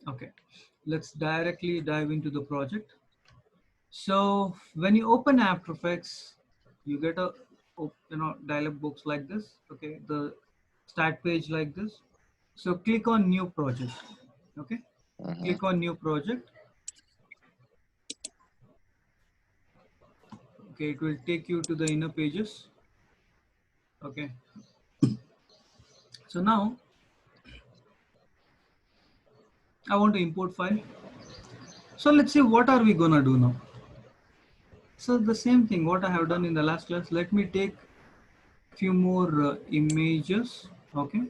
Okay, let's directly dive into the project. So when you open After Effects, you get a dialog box like this. Okay, the start page like this. So click on New Project. Okay, Mm-hmm. click on New Project. Okay, it will take you to the inner pages. Okay, so now I want to import file. So let's see what are we gonna do now. So the same thing what I have done in the last class. Let me take few more images. Okay,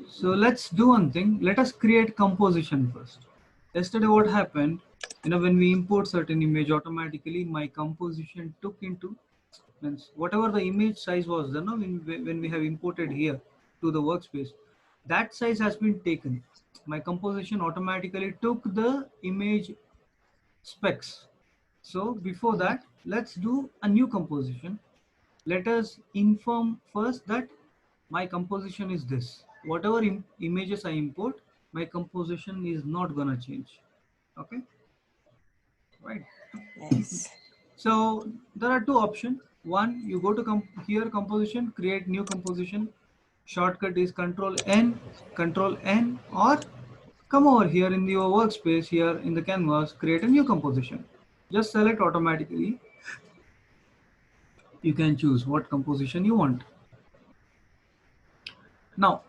so let's do one thing. Let us create composition first. Yesterday what happened, when we import certain image, automatically my composition took into, means whatever the image size was there, no, when we have imported here to the workspace, that size has been taken. My composition automatically took the image specs. So before that, let's do a new composition. Let us inform first that my composition is this. Whatever images I import, my composition is not gonna change. Okay, right? Yes. So there are two options. One, you go to here composition, create new composition. Shortcut is Control N, or come over here in your workspace here in the canvas, create a new composition. Just select automatically. You can choose what composition you want. Now,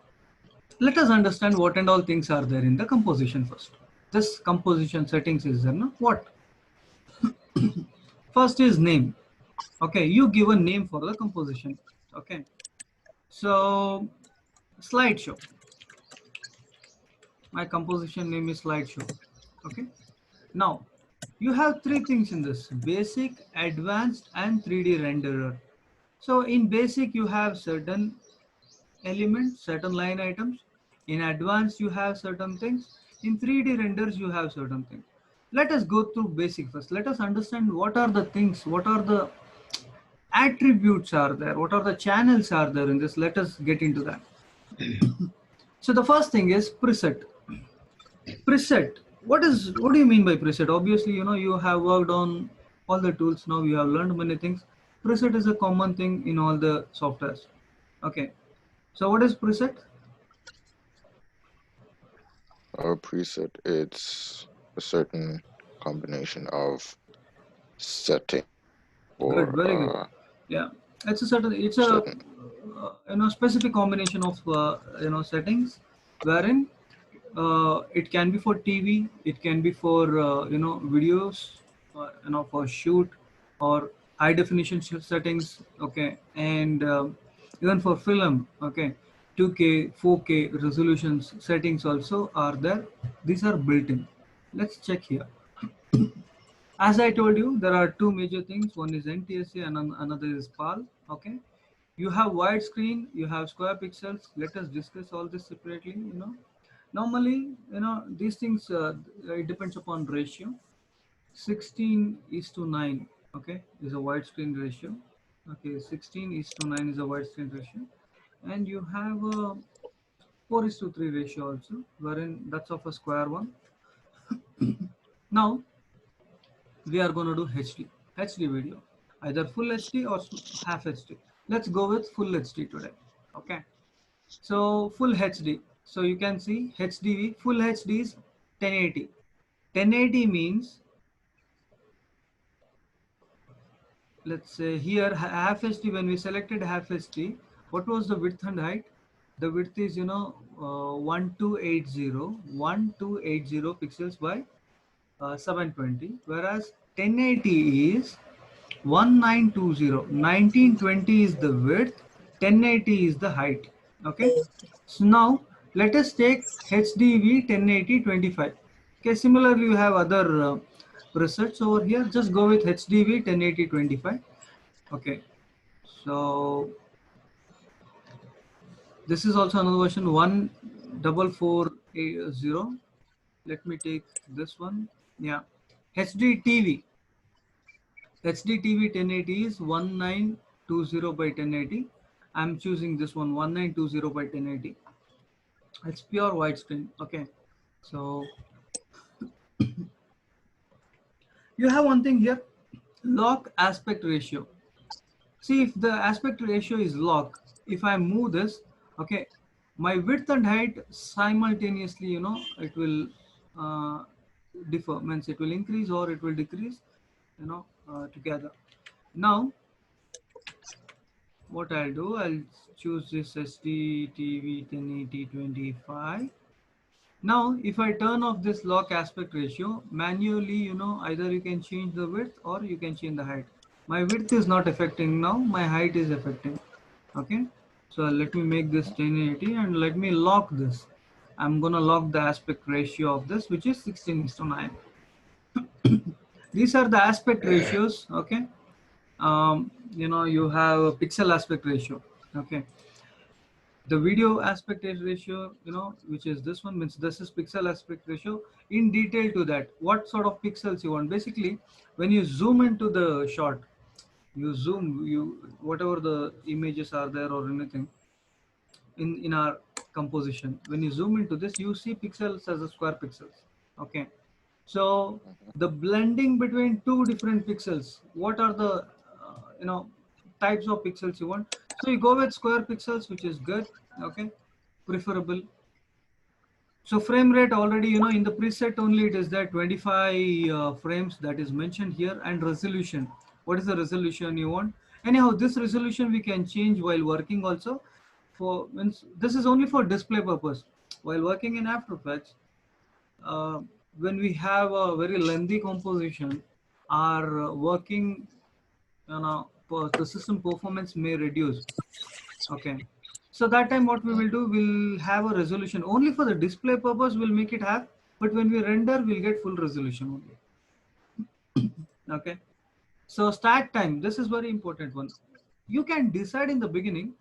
let us understand what and all things are there in the composition first. This composition settings is there, no? What? First is name. Okay, you give a name for the composition. Okay, so slideshow. My composition name is slideshow. Okay, now you have three things in this: basic, advanced, and 3D renderer. So in basic, you have certain elements, certain line items. In advanced, you have certain things. In 3D renders, you have certain things. Let us go through basic first. Let us understand what are the things, what are the attributes are there, what are the channels are there in this. Let us get into that. So the first thing is preset. Preset. What do you mean by preset? Obviously, you have worked on all the tools now. You have learned many things. Preset is a common thing in all the softwares. Okay. So what is preset? A preset, it's a certain combination of setting Good, for very good. Yeah, it's a certain. specific combination of settings, wherein it can be for TV, it can be for videos, for shoot, or high definition settings. Okay, and even for film. Okay, 2K, 4K resolutions settings also are there. These are built in. Let's check here. As I told you, there are two major things. One is NTSC and another is PAL. Okay. You have widescreen, you have square pixels. Let us discuss all this separately. Normally, these things, it depends upon ratio. 16 is to 9. Okay, is a widescreen ratio. Okay, 16 is to 9 is a widescreen ratio. And you have a 4 is to 3 ratio also, wherein that's of a square one. Now, we are going to do HD video, either full HD or half HD. Let's go with full HD today. Okay, so full HD. So you can see HDV, full HD is 1080. 1080 means, let's say here half HD, when we selected half HD, what was the width and height? The width is 1280 pixels by 720, whereas 1080 is 1920. 1920 is the width, 1080 is the height. Okay, so now let us take HDV 1080 25. Okay, similarly you have other presets over here. Just go with HDV 1080 25. Okay, so this is also another version, 1440. Let me take this one. Yeah, HDTV. HDTV 1080 is 1920 by 1080. I'm choosing this one, 1920 by 1080. It's pure widescreen. Okay. So you have one thing here, lock aspect ratio. See, if the aspect ratio is lock, if I move this, okay, my width and height simultaneously, it will uh, differ, means it will increase or it will decrease, together. Now, what I'll do, I'll choose this SD TV 1080 25. Now, if I turn off this lock aspect ratio, manually, either you can change the width or you can change the height. My width is not affecting now, my height is affecting. Okay. So let me make this 1080 and let me lock this. I'm gonna lock the aspect ratio of this, which is 16:9. These are the aspect ratios. Okay. You have a pixel aspect ratio. Okay. The video aspect ratio, which is this one, means this is pixel aspect ratio. In detail to that, what sort of pixels you want. Basically, when you zoom into the shot, you whatever the images are there or anything in our composition. When you zoom into this, you see pixels as a square pixels. Okay. So Mhm. the blending between two different pixels, what are the types of pixels you want? So you go with square pixels, which is good. Okay, preferable. So frame rate already, in the preset only it is that 25 frames that is mentioned here, and resolution. What is the resolution you want? Anyhow, this resolution we can change while working also. For means this is only for display purpose. While working in After Effects, uh, when we have a very lengthy composition, our working, the system performance may reduce. Okay. So that time what we will do, we'll have a resolution only for the display purpose. We'll make it have, but when we render, we'll get full resolution only. Okay. So start time. This is very important one. You can decide in the beginning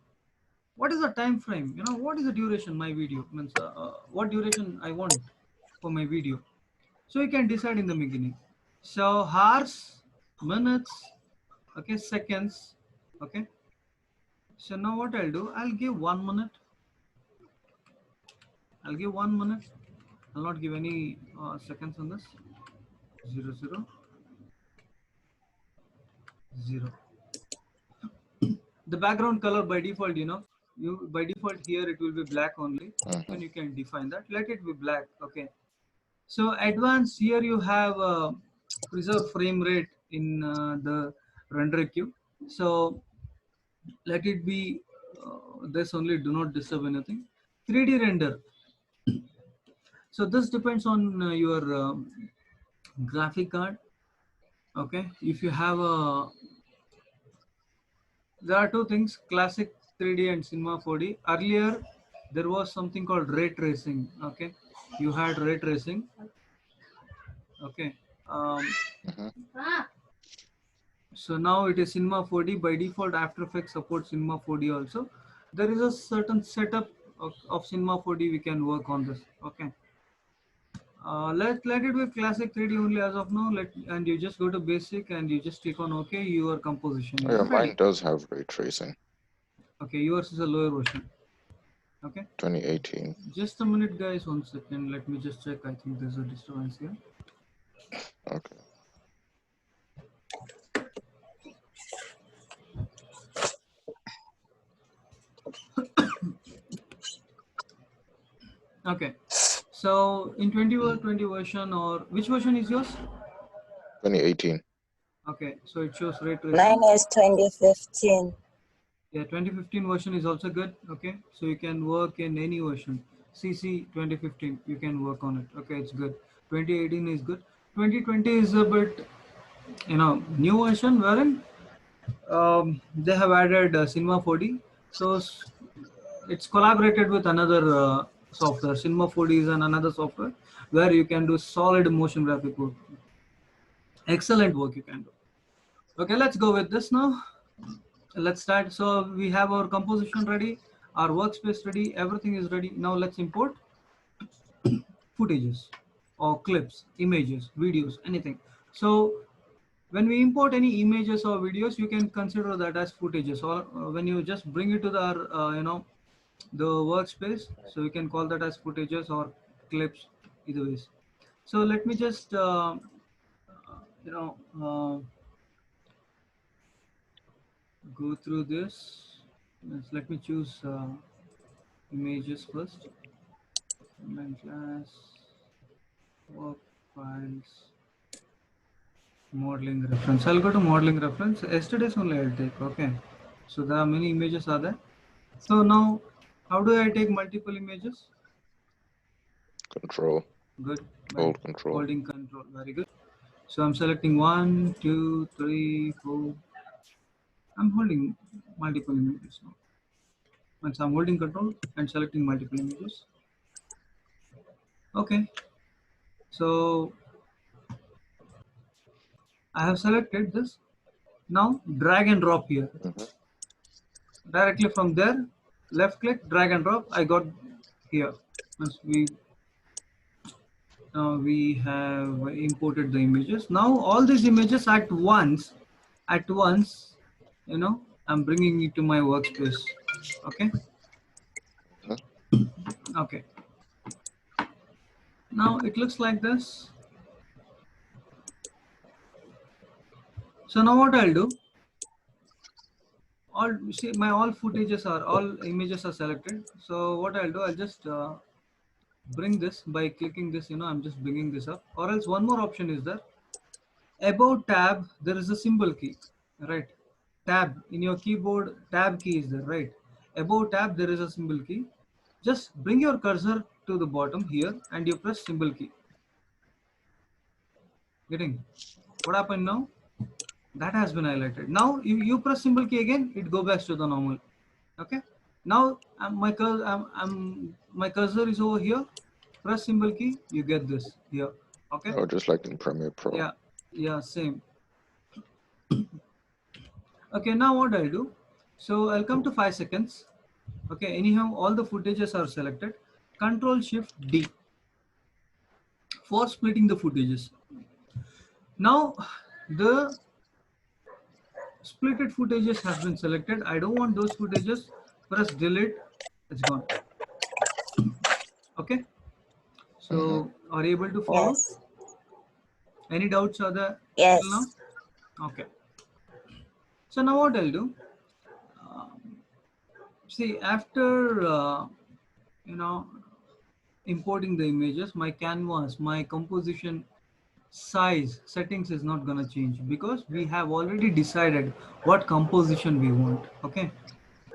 what is the time frame. What is the duration my video means. What duration I want for my video. So you can decide in the beginning. So hours, minutes, okay, seconds, okay. So now what I'll do, I'll give 1 minute. I'll give 1 minute. I'll not give any seconds on this. 0, 0, 0. The background color by default, you by default here it will be black only. Mhm. Even you can define that. Let it be black. Okay. So advanced here you have preserve frame rate in the render queue. So let it be this only. Do not disturb anything. 3D render. So this depends on your graphic card. Okay. If you have a There are two things, classic 3D and Cinema 4D. Earlier, there was something called ray tracing. Okay, you had ray tracing. Okay, um, Mhm. so now it is Cinema 4D. By default, After Effects supports Cinema 4D also. There is a certain setup of Cinema 4D we can work on this. Okay. Let it be classic 3D only as of now. And you just go to basic and you just click on OK. Your composition Oh, is yeah, mine ready. does have ray tracing. Okay, yours is a lower version. Okay. 2018. Just a minute, guys. 1 second. Let me just check. I think there's a disturbance here. Okay. Okay. So in 2020 version, or which version is yours? 2018. Okay. So it shows ray Mine tracing. is 2015. Yeah, 2015 version is also good. Okay. So you can work in any version. CC 2015, you can work on it. Okay, it's good. 2018 is good. 2020 is a bit, new version wherein they have added Cinema 4D. So it's collaborated with another software. Cinema 4D is another software where you can do solid motion graphic work. Excellent work you can do. Okay, let's go with this now. Let's start. So we have our composition ready, our workspace ready, everything is ready. Now let's import footages or clips, images, videos, anything. So when we import any images or videos, you can consider that as footages, or when you just bring it to the workspace, so you can call that as footages or clips. either ways. So let me just you know go through this. Let me choose images first. Online class, work files, modeling reference. I'll go to modeling reference. Yesterday's only I'll take. Okay. So there are many images are there. So now, how do I take multiple images? Control. Good. Hold control. Holding control. Very good. So I'm selecting 1, 2, 3, 4. I'm holding multiple images now. Once I'm holding control and selecting multiple images. Okay. So I have selected this. Now drag and drop here. Directly from there, left click, drag and drop. I got here. Once we have imported the images. Now all these images at once, you know, I'm bringing it to my workspace. Okay. Okay. Now it looks like this. So now what I'll do, all see my all images are selected. So what I'll do, I'll just bring this by clicking this, I'm just bringing this up, or else one more option is there. Above tab, there is a symbol key, right? Tab in your keyboard, tab key is there, right? Above tab, there is a symbol key. Just bring your cursor to the bottom here and you press symbol key. Getting what happened now? That has been highlighted. Now you press symbol key again, it go back to the normal. Okay. Now my cursor is over here. Press symbol key, you get this here. Okay. Oh, just like in Premiere Pro. Yeah, same. Okay, now what I'll do, so I'll come to 5 seconds. Okay, anyhow, all the footages are selected. Control Shift D for splitting the footages. Now the splitted footages has been selected. I don't want those footages. Press delete, it's gone. Okay, so are you able to follow? Yes. Any doubts are there Yes. till now? Okay. So now what I'll do, see after importing the images, my canvas, my composition size settings is not going to change because we have already decided what composition we want. Okay,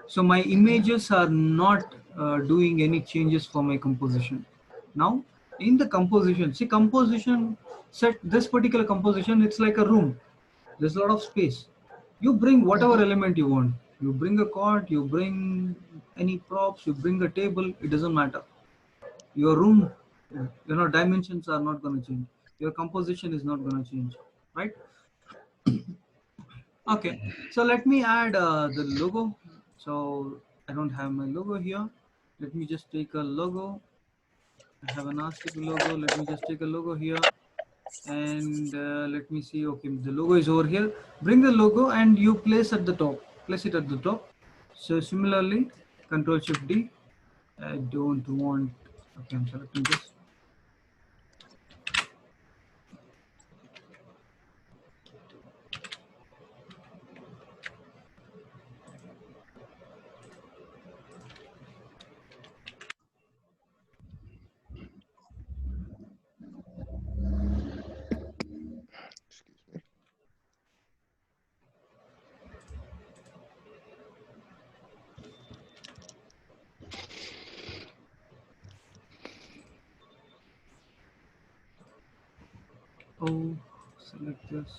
so my images are not doing any changes for my composition. Now in the composition, see composition set, this particular composition, it's like a room. There's a lot of space. You bring whatever element you want. You bring a cot, you bring any props, you bring a table, it doesn't matter. Your room, dimensions are not going to change. Your composition is not going to change, right? Okay, so let me add the logo. So I don't have my logo here. Let me just take a logo. I have an RCP logo. Let me just take a logo here. And let me see. Okay, the logo is over here. Bring the logo and you place at the top. Place it at the top. So similarly, Control Shift D. I don't want. Okay, I'm selecting this. Excuse me. Oh, select this.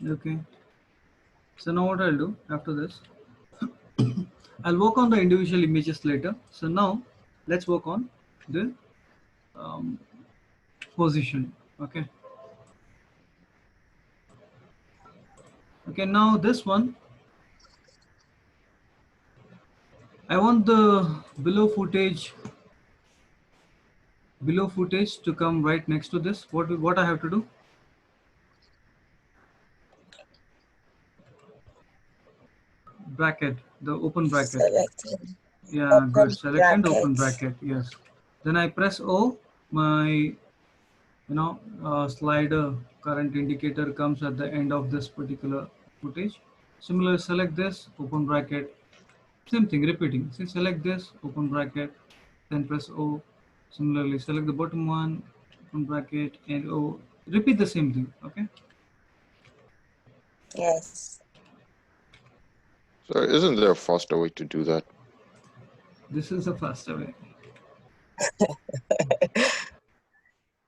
Okay. So now what I'll do after this, I'll work on the individual images later. So now let's work on the um, position. Okay. Okay. Now this one, I want the below footage to come right next to this. What I have to do? Bracket, the open bracket. Selected. Yeah, Open good. Select and open brackets. bracket. Yes. Then I press O. My slider current indicator comes at the end of this particular footage. Similarly, select this, open bracket. Same thing, repeating. See, select this, open bracket, then press O. Similarly, select the bottom one, open bracket, and O. Repeat the same thing. Okay. Yes. So isn't there a faster way to do that? This is the faster way.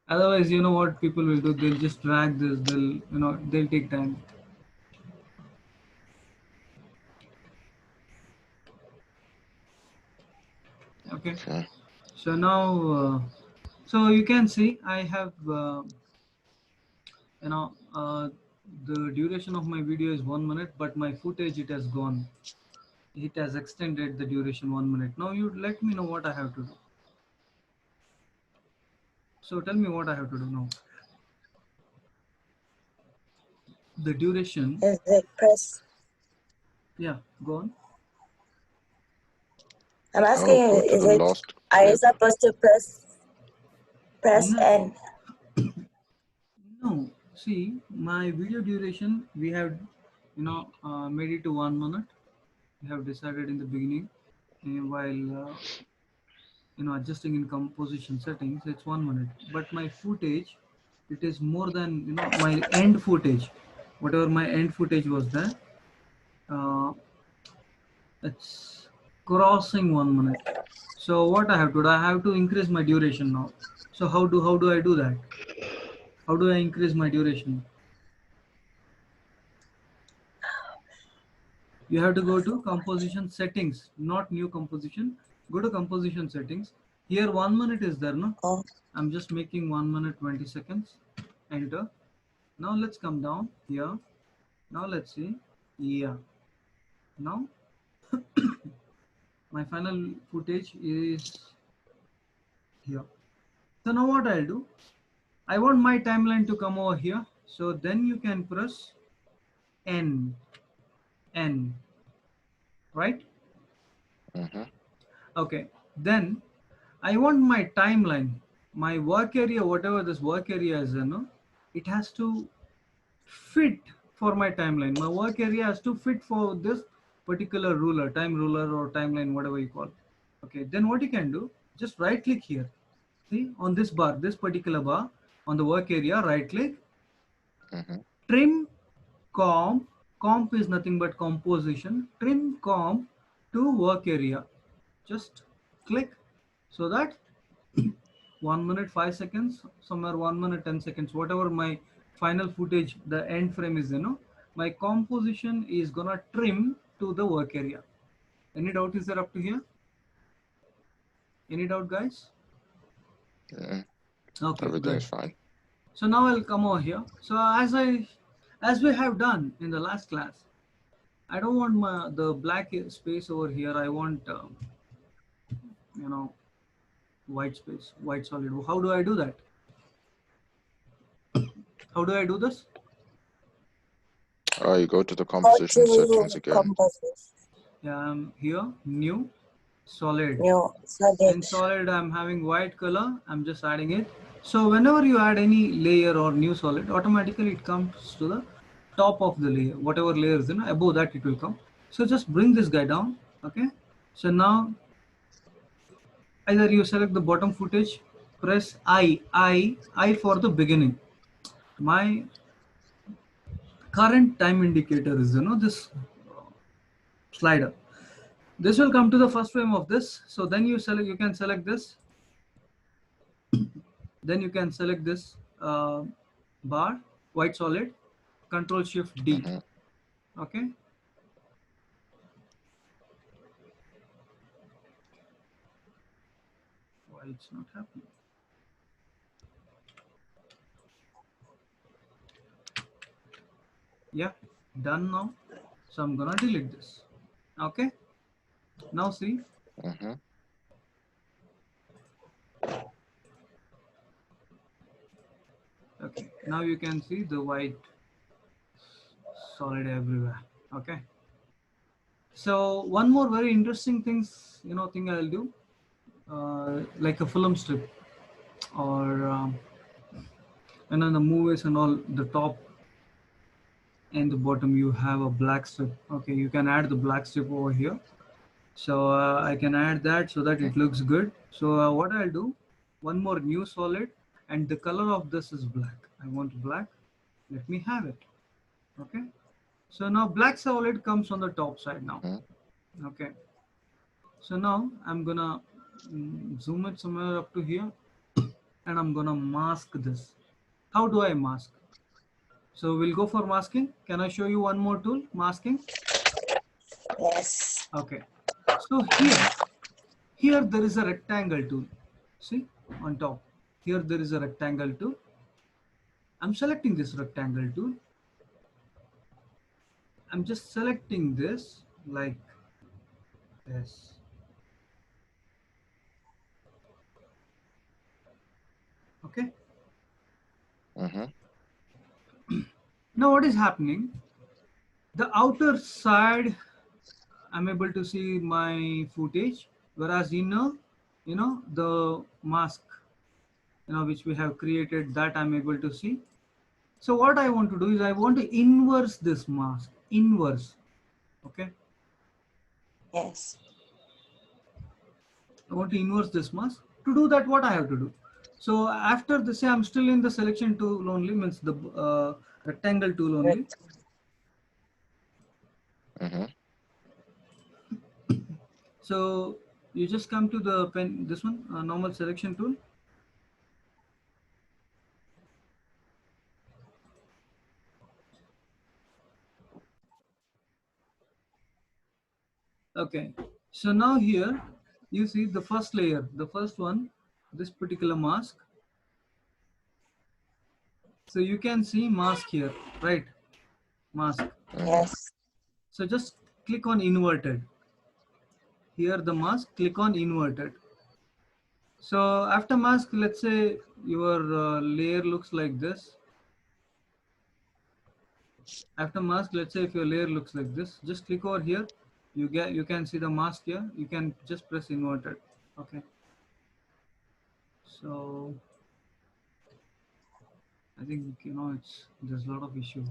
Otherwise, you know what people will do? They'll just drag this. They'll take time. Okay. Okay. So now, so you can see I have, the duration of my video is 1 minute, but my footage, it has gone. It has extended the duration 1 minute. Now you let me know what I have to do. So tell me what I have to do now. The duration. Is it press? Yeah, go on. I'm asking you, Go to is the it, last are you clip. supposed to press No. N? No, see, my video duration, we have, made it to 1 minute. We have decided in the beginning, while adjusting in composition settings, it's 1 minute. But my footage, it is more than my end footage. Whatever my end footage was there, uh, it's crossing 1 minute. So what I have to do, I have to increase my duration now. So how do I do that? How do I increase my duration? You have to go to composition settings, not new composition. Go to composition settings. Here 1 minute is there, no? Oh, I'm just making 1 minute 20 seconds. Enter. Now let's come down here. Now let's see. Yeah. Now my final footage is here. So now what I'll do, I want my timeline to come over here. So then you can press N, right? Mm-hmm. Okay. Then I want my timeline, my work area, whatever this work area is, it has to fit for my timeline. My work area has to fit for this particular ruler, time ruler or timeline, whatever you call it. Okay, then what you can do, just right click here. See, on this bar, this particular bar, on the work area, right click, Mm-hmm. trim comp is nothing but composition, trim comp to work area. Just click so that 1 minute 5 seconds, somewhere 1 minute 10 seconds, whatever my final footage, the end frame is, my composition is gonna trim to the work area. Any doubt is there up to here? Any doubt, guys? Yeah. Okay, Everything good. is fine. So now I'll come over here. So as we have done in the last class, I don't want the black space over here. I want white space, white solid. How do I do that? How do I do this? You go to the go composition to settings again. composition. Yeah, I'm here, new, solid. New solid. In solid, I'm having white color. I'm just adding it. So whenever you add any layer or new solid, automatically it comes to the top of the layer. Whatever layer is, above that it will come. So just bring this guy down. Okay. So now either you select the bottom footage, press I for the beginning. My current time indicator is this slider. This will come to the first frame of this. So then you can select this. Then you can select this bar, white solid. Control Shift D. Mhm. Okay. Why it's not happening? Yeah, done now. So I'm gonna delete this. Okay. Now see. Mhm. Okay. Now you can see the white solid everywhere. Okay. So one more very interesting thing I'll do, like a film strip, or and on the movies and all, the top and the bottom you have a black strip. Okay, you can add the black strip over here. So I can add that so that it looks good. So what I'll do, one more new solid, and the color of this is black. I want black. Let me have it. Okay. So now black solid comes on the top side now. Mhm. Okay. So now I'm gonna zoom it somewhere up to here, and I'm gonna mask this. How do I mask? So we'll go for masking. Can I show you one more tool, masking? Yes. Okay. So here there is a rectangle tool. See on top. Here there is a rectangle tool. I'm selecting this rectangle tool. I'm just selecting this like this. Okay. Mhm. Now what is happening? The outer side, I'm able to see my footage, whereas inner, the mask, which we have created, that I'm able to see. So what I want to do is I want to inverse this mask, inverse. Okay. Yes. I want to inverse this mask. To do that, what I have to do? So after this, I'm still in the selection tool only, means the rectangle tool only. Right. Mhm. So you just come to the pen, this one, normal selection tool. Okay. So now here you see the first layer, the first one, this particular mask. So you can see mask here, right? Mask. Mhm. Yes. So just click on inverted. Here the mask, click on inverted. So after mask, let's say your layer looks like this. After mask, let's say if your layer looks like this, just click over here. You can see the mask here. You can just press inverted. Okay. So I think there's a lot of issue.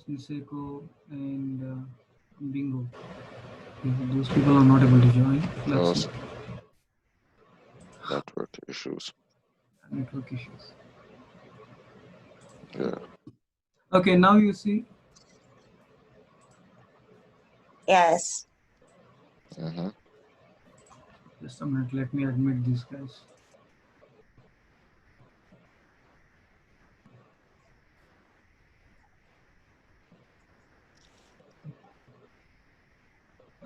Niseko and Bingo. Those people are not able to join. Let's see. Those network issues. Network issues. Yeah. Okay, now you see. Yes. Mhm. Just a minute. Let me admit these guys.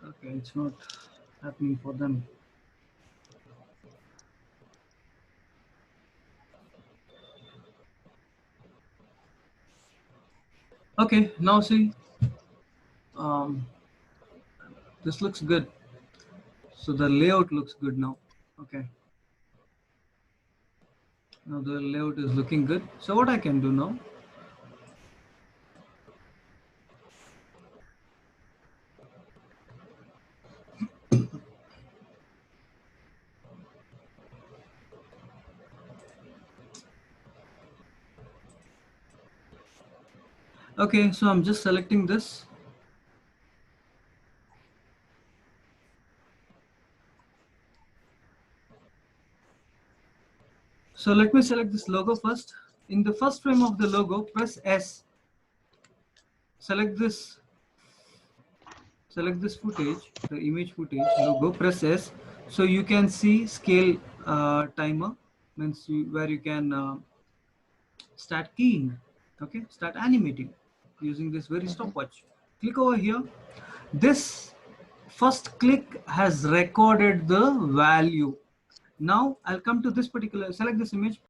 Okay, it's not happening for them. Okay, now see. Um, this looks good. So the layout looks good now. Okay. Now the layout is looking good. So what I can do now? Okay, so I'm just selecting this. So let me select this logo first. In the first frame of the logo, press S. Select this footage, the image footage logo, press S. So you can see scale timer, means where you can start keying. Okay, start animating using this very stopwatch. Click over here. This first click has recorded the value. Now I'll come to this particular, select this image,